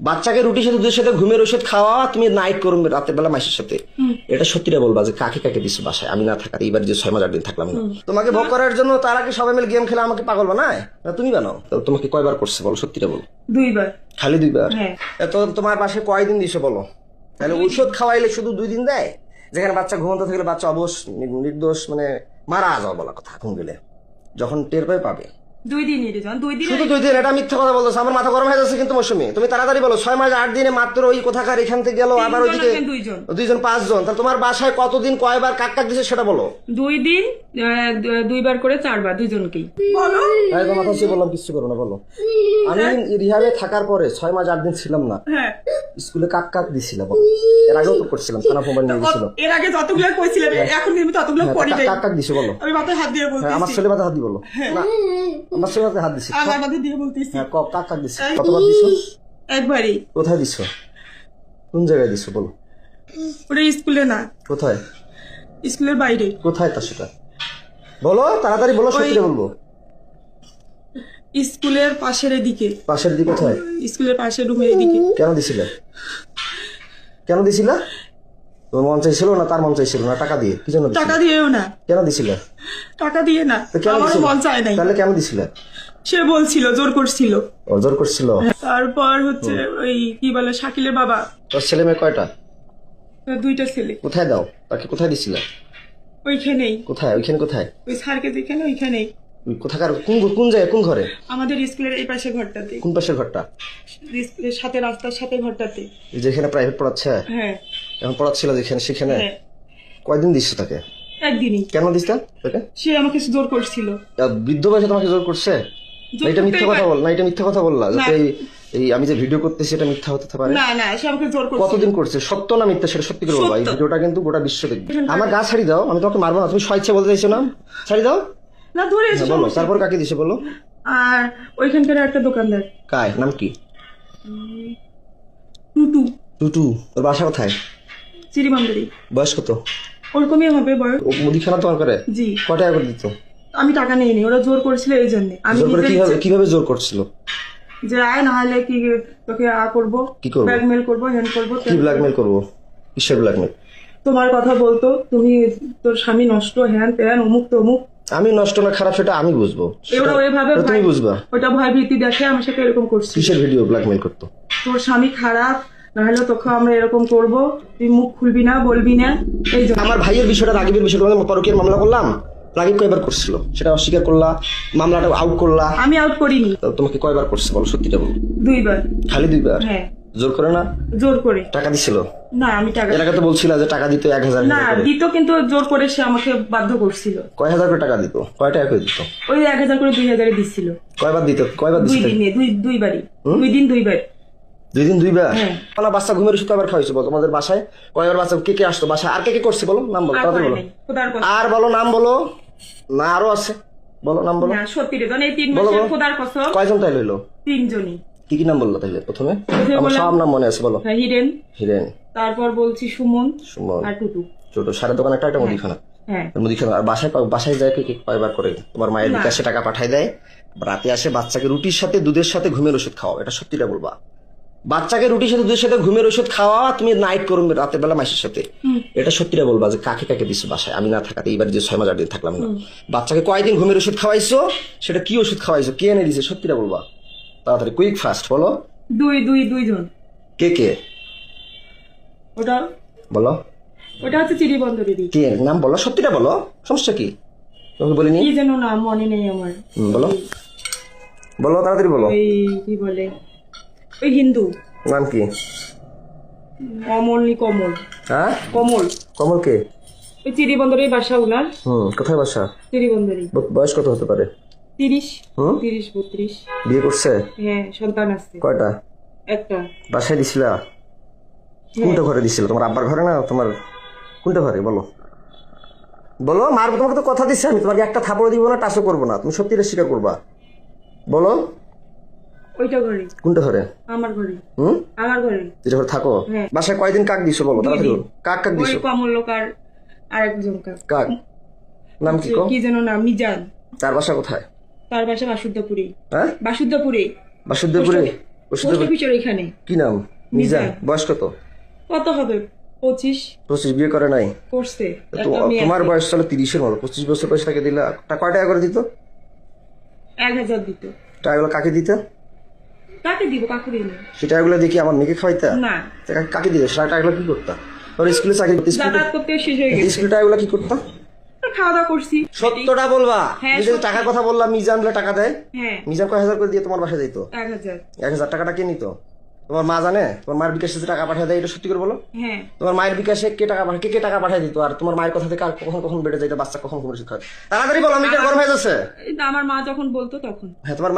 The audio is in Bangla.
বাচ্চাকে রুটির সাথে দুধের সাথে ঘুমের ওষুধ খাওয়া, তুমি নাইট করবে রাতের বেলা মাসের সাথে। এটা সত্যিটা বলবা যে কাকে কাকে দিছো বাসায় আমি না থাকার, এইবার যে 6 মাস 8 দিন থাকলাম না। তোমাকে ভোগ করার জন্য তার আগে সবাই মিলে গেম খেলে আমাকে পাগল বানায় না, তুমি বানাও। তোমাকে কয়বার করছে বলো, সত্যিটা বলো। 2 বার। খালি 2 বার? হ্যাঁ। তো তোমার বাসায় কয়দিন দিছো বলো? তাহলে ঔষধ খাওয়াইলে শুধু 2 দিন দেয়, যেখানে বাচ্চা ঘুমন্ত থাকলে বাচ্চা অবশ নির্দোষ মানে মারা যাওয়া বলা কথা, ঘুম গেলে যখন টের পাবে। 2 দিনই রে জান, 2 দিন। শুধু 2 দিন? এটা মিথ্যা কথা বলতেছ, আমার মাথা গরম হয়ে যাচ্ছে কিন্তু মৌসুমী। তুমি তাড়াতাড়ি বলো, 6 মাস 8 দিনে মাত্র ওই কোথাকার এখান থেকে গেল, আবার ওইদিকে 2জন 5 জন। তাহলে তোমার বাসায় কতদিন কয়বার কাক কাক দিছে সেটা বলো। 2 দিন 2 বার করে 4 বার দুজনকেই। বলো। তাই তোমার কাছে বললাম কিছু করো না, বলো। আমি রিহাবে থাকার পরে 6 মাস 8 দিন ছিলাম না, হ্যাঁ স্কুলে কাক কাক দিছিলাম, এর আগেও তো করছিলাম, থানা মোবাইল নিয়ে গেছিল। এর আগে যতগুলো কইছিলেন এখন আমি ততগুলো করি নাই। কাক কাক দিছো বলো। আমি মাথায় হাত দিয়ে বলতেছি। আমার ছেলে মাথায় হাত দিয়ে বলো। না আমার ছেলে মাথায় হাত দিছি। আমার মাথায় দিয়ে বলতেছি। হ্যাঁ কাক কাক দিছো, কতবার দিছো? একবারই। কোথায় দিছো? কোন জায়গায় দিছো বলো। ওটা স্কুলে না। কোথায়? স্কুলের বাইরে। কোথায় তা সেটা বলো, তাড়াতাড়ি বলো, সত্যি বলবো। স্কুলের পাশের দিকে। পাশের দিকে কোথায়? স্কুলের পাশের রুমের দিকে। কেন দিছিলে? কেন দিছিলা? তোমার মন চাইছিল না তার মন চাইছিল না? টাকা দিয়ে? কি জন্য? টাকা দিয়েও না। কেন দিছিলে? টাকা দিয়ে না, আমার মন চায় নাই। তাহলে কেন দিছিলে? সে বলছিল, জোর করছিল। জোর করছিল? তারপর হচ্ছে ওই কি বলে শাকিলের বাবা। তোর ছেলে মেয়ে কয়টা? 2টা ছেলে। কোথায় দাও তাকে? কোথায় দিছিলে? ওইখানেই। কোথায়? ওইখানে কোথায়? ওই স্যারকে যেখানে ওইখানেই। কোথাকার? কোন জায়গায়? কোন ঘরে? আমাদের স্কুলের এই পাশে ঘরটাতে। কোন পাশের ঘরটা? স্কুলের সাথে রাস্তার সাথে ঘরটাতে। যেখানে প্রাইভেট পড়াচ্ছে? হ্যাঁ। এখন পড়াচ্ছিল যেখানে, সেখানে? হ্যাঁ। কয়দিন দিচ্ছে তাকে? একদিনই। কেন দিচ্ছেন তাকে? সে আমাকে জোর করছিল। বৃদ্ধ বয়সে তোমাকে জোর করছে? এটা মিথ্যা কথা বল না, এটা মিথ্যা কথা বললা যাতে এই আমি যে ভিডিও করতেছি এটা মিথ্যা হতে পারে না। না, সে আমাকে জোর করছে। কতদিন করছে? সত্য না মিথ্যা সেটা সত্যি করে বলবা। এই ভিডিওটা কিন্তু গোটা বিশ্ব দেখবে। আমার গা ছাড়ি দাও, আমি তোমাকে মারবো না, তুমি স্বেচ্ছা বলতে চাইছো না, ছাড়ি দাও না। ধরে এসে বলো। তারপর কাকে দিছে বলো? আর ওইখানকার একটা দোকানদার। কায় নাম কি? টুটু। টুটু? ওর বাসা কোথায়? চিরিবান্ধরি। বয়স কত? ওরকমই হবে বয়স। ও মুদিখানা তোমার করে? জি। কয় টাকা করে দিত? আমি টাকা নেইনি, ওরা জোর করেছিল এই জন্য। আমি জোর করে কিভাবে জোর করছিল? যে আয় না হলে কি তোকে করবো, কি করবো? ব্ল্যাকমেল করবো, হ্যান্ড করবো। কি ব্ল্যাকমেল করবো? কিসের ব্ল্যাকমেল? তোমার কথা বলতো, তুমি তোর স্বামী নষ্ট, হ্যান ত্যান, অমুক তমুক। আমি নষ্ট না খারাপ সেটা আমি বুঝবো, এবার ওইভাবে তুমি বুঝবা। ওটা ভয় ভীতি দেখে আমার সাথে এরকম করছে। কিসের ভিডিও ব্ল্যাকমেল করতো? তোর স্বামী খারাপ, নাহলে তোকে আমরা এরকম করবো, তুই মুখ খুলবি না, বলবি না। এই জন্য আমার ভাইয়ের বিষয়টা, রাগিবের বিষয়টা পরকীয়ার মামলা করলাম, রাগিব কয়বার করছিল সেটা অস্বীকার করলা, মামলাটা আউট করলা। আমি আউট করিনি। তোমাকে কয়বার করছে বলো, সত্যিটা বলো। 2 বার। খালি 2 বার? হ্যাঁ। জোর করে না? জোর করে। টাকা দিছিল? না, আমি টাকা এর আগে তো বলছিলা যে টাকা দিত 1000 না দিত, কিন্তু জোর করে সে আমাকে বাধ্য করছিল। কয় হাজার করে টাকা দিত? কয় টাকা করে দিত? ওই 1000 করে 2000 দিছিল। কয়বার দিত? কয়বার 2 দিছিল? দিনে 2 বারই। 2 দিন 2 বার। 2 দিন 2 বার? হ্যাঁ। না বাচ্চা ঘুমের ওষুধ কয়বার খাওয়াইছো বলো? তোমাদের বাসায় কয়বার বাচ্চা কে কে আসতো বাসায়? আর কে কে করছে বলো, নাম বলো, তাড়াতাড়ি বলো। আর বলো, নাম বলো। না আরো আছে, বলো নাম বলো। না সত্যি রে, এই 3 মাসে খোদার কসম। কয়জন তাই লইলো? 3 জনই। কি কি নাম বললো তাইলে প্রথমে? আমার সব নাম মনে আছে, বলো। হিরেন। হিরেন। তারপর বলছি সুমন। সুমন আর টুটু। ছোট সারা দোকান একটা মুদিখানা। হ্যাঁ। মুদিখানা। আর বাসায় যায় কে কয়বার করে? তোমার মায়ের বিকাশে টাকা পাঠায় দেয়, রাতে আসে বাচ্চাকে রুটির সাথে দুধের সাথে ঘুমের ওষুধ খাওয়া, এটা সত্যিটা বলবা। বাচ্চাকে রুটির সাথে দুধের সাথে ঘুমের ওষুধ খাওয়া, তুমি নাইট করবে রাতের বেলা মাসের সাথে, এটা সত্যিটা বলবা যে কাকে কাকে দিছো বাসায় আমি না থাকাতে, এইবার যে 6 মাস 8 দিন থাকলাম না। বাচ্চাকে কয়দিন ঘুমের ওষুধ খাওয়াইছো, সেটা কি ওষুধ খাওয়াইছো, কে এনে দিছে, সত্যিটা বলবা তাড়াতাড়ি, কুইক ফাস্ট বলো। 2 জন। কে কে? ওটা বলো। ওটা হচ্ছে চিরিবন্দরেরই। কে নাম বলো, সত্যিটা বলো, সমস্যা কি? তোমাকে বলিনি? কি যেন নাম মনে নেই আমার। বলো বলো তাড়াতাড়ি বলো। ওই কি বলে, ওই হিন্দু নাম কি? কমল। হ্যাঁ কমল। কমল কে? ওই চিরিবন্দরের বাসা উনার। কোথায় বাসা? চিরিবন্দরই। বয়স কত হতে পারে? 30 32। বিয়ে করছে? হ্যাঁ, সন্তান আছে। কয়টা? একটা। বাসায় দিছিলা? কোনটা ঘরে দিছিল? তোমার আব্বার ঘরে না তোমার কোনটা ঘরে বলো? বলো, মারবো তোমাকে তো কথা দিচ্ছি আমি, তোমাকে একটা থাপড় দিব না, টাচও করবো না, তুমি সত্যিটা স্বীকার করবা, বলো। ওইটা ঘরে। কোনটা ঘরে? আমার ঘরে। আমার ঘরে। যেটা ঘরে থাকো? হ্যাঁ। বাসায় কয়দিন কাক দিছো বলো তাড়াতাড়ি বলো। কাক কাক দিছো? ওই কমল লোক আর আরেকজন কাক নাম কি? কি যেন নাম, মিজান। তার বাসা কোথায়? তার বাসা বাসুদেবপুরে। হ্যাঁ, বাসুদেবপুরে। বাসুদেবপুরে? ওষুধের পোস্ট অফিসের এখানে। কি নাম? মিজান। মিজান। বয়স কত? কত হবে? 25 25। বিয়ে করে নাই? করছে। তো একটা মেয়ে তোমার আছে। বয়স চলো 30-এর মতো। 25 বছর বয়স তাকে দিলা, কয় টাকা করে দিত? 1000 দিত। টাকাগুলো কাকে দিত? কাকে দিব? কাকে দিব? সে টাকাগুলো দিয়ে কি আমার মেয়েকে খাওয়াইতা? না, তা কাকে দিতে? সে টাকাগুলো কি করতা? তোর স্কুলে চাকরি করতে, যাতায়াত করতে শেষ হয়ে গেছে। স্কুলে টাকাগুলো কি করতা? খাওয়া দাওয়া করছি। সত্যটা বলবা। হ্যাঁ, তুমি যে সত্যি। টাকার কথা বললাম, মিজান বলে টাকা দেয়। হ্যাঁ, মিজান কয় হাজার করে দিয়ে তোমার বাসায় দিত? 1000। 1000 টাকাটা কে নিত? তোমার মা জানে? তোমার মায়ের বিকাশে যে টাকা পাঠিয়ে দেয়, এটা সত্যি করে বলো। হ্যাঁ, তোমার মায়ের বিকাশে কে টাকা পাঠায়, কে টাকা পাঠিয়ে দিত? আর তোমার মায়ের কথা থেকে আর কখন কখন বেড়ে যায়, বাচ্চা কখন কখন শিক্ষা? তাড়াতাড়ি বলো, আমি গরম হয়ে যাচ্ছে। আমার মা যখন বলতো তখন। হ্যাঁ, তোমার